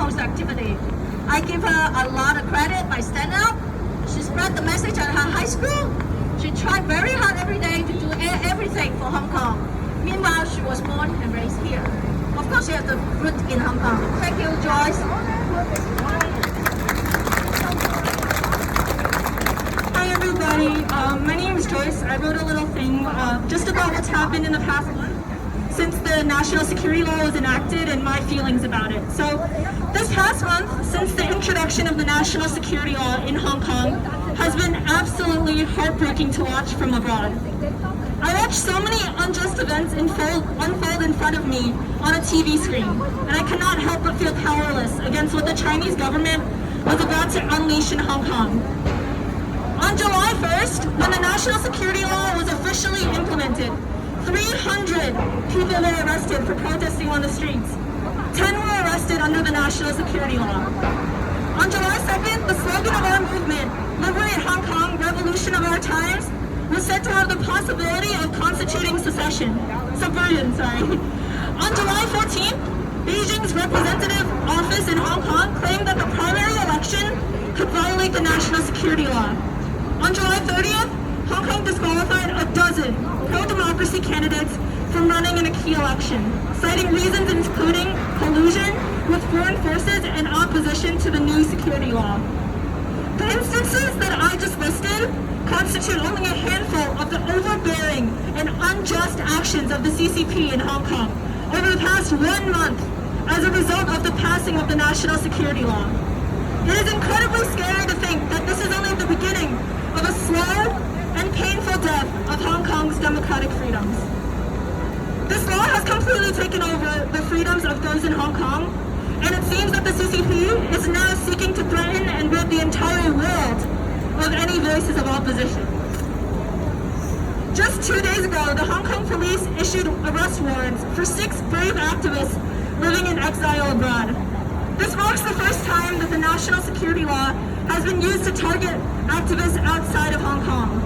Kong's activity. I give her a lot of credit by stand up. She spread the message at her high school. She tried very hard every day to do everything for Hong Kong. Meanwhile, she was born and raised here. Of course, she has the root in Hong Kong. Thank you, Joyce. Hi everybody, my name is Joyce. I wrote a little thing just about what's happened in the past month since the national security law was enacted and my feelings about it. So this past month, since the introduction of the national security law in Hong Kong, has been absolutely heartbreaking to watch from abroad. I watched so many unjust events unfold in front of me on a TV screen, and I cannot help but feel powerless against what the Chinese government was about to unleash in Hong Kong. On July 1st, when the national security law was officially implemented, 300 people were arrested for protesting on the streets. 10 were arrested under the national security law. On July 2nd, the slogan of our movement, Liberate Hong Kong, Revolution of Our Times, was said to have the possibility of constituting subversion. On July 14th, Beijing's representative office in Hong Kong claimed that the primary election could violate the national security law. On July 30th, Hong Kong disqualified a dozen pro-democracy candidates from running in a key election, citing reasons including collusion with foreign forces and opposition to the new security law. The instances that I just listed constitute only a handful of the overbearing and unjust actions of the CCP in Hong Kong over the past 1 month as a result of the passing of the national security law. It is incredibly scary to think that this is only the beginning of a slow and painful death of Hong Kong's democratic freedoms. This law has completely taken over the freedoms of those in Hong Kong, and it seems that the CCP is now seeking to threaten and rid the entire world of any voices of opposition. Just 2 days ago, the Hong Kong police issued arrest warrants for 6 brave activists living in exile abroad. This marks the first time that the national security law has been used to target activists outside of Hong Kong.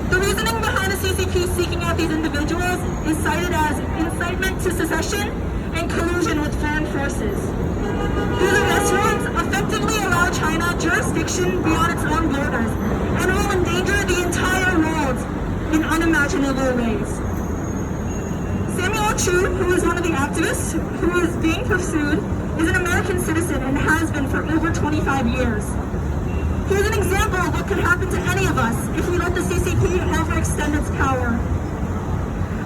The reasoning behind the CCP seeking out these individuals is cited as incitement to secession and collusion with foreign forces. These arrest warrants effectively allow China jurisdiction beyond its own borders and will endanger the entire world in unimaginable ways. Samuel Chu, who is one of the activists who is being pursued, is an American citizen and has been for over 25 years. He is an example of what could happen to any of us if we let the CCP overextend its power.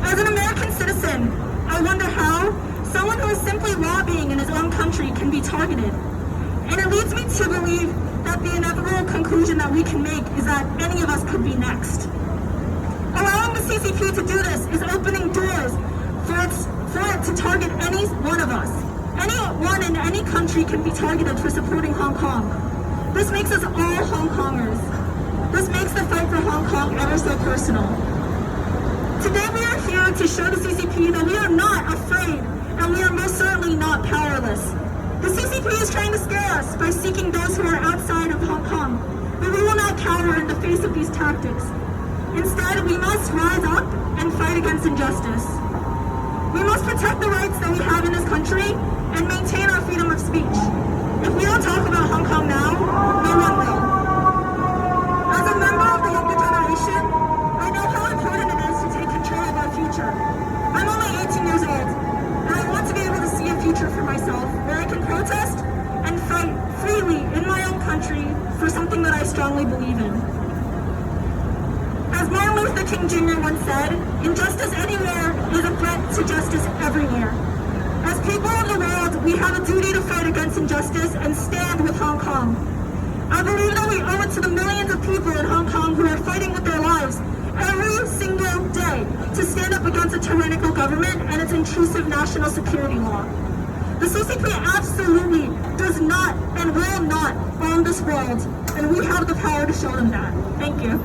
As an American citizen, I wonder how someone who is simply lobbying in his own country can be targeted. And it leads me to believe that the inevitable conclusion that we can make is that any of us could be next. Allowing the CCP to do this is opening doors for it to target any one of us. Anyone in any country can be targeted for supporting Hong Kong. This makes us all Hong Kongers. This makes the fight for Hong Kong ever so personal. Today we are here to show the CCP that we are not afraid and we are most certainly not powerless. The CCP is trying to scare us by seeking those who are outside of Hong Kong, but we will not cower in the face of these tactics. Instead, we must rise up and fight against injustice. We must protect the rights that we have in this country and maintain our freedom of speech. If we don't talk about Hong Kong now, no one will. As a member of the younger generation, I know how important it is to take control of our future. I'm only 18 years old, and I want to be able to see a future for myself where I can protest and fight freely in my own country for something that I strongly believe in. As Martin Luther King Jr. once said, injustice anywhere is a threat to justice everywhere. As people of the world, we have a duty to fight against injustice and stand with Hong Kong. I believe that we owe it to the millions of people in Hong Kong who are fighting with their lives every single day to stand up against a tyrannical government and its intrusive national security law. The CCP absolutely does not and will not own this world, and we have the power to show them that. Thank you.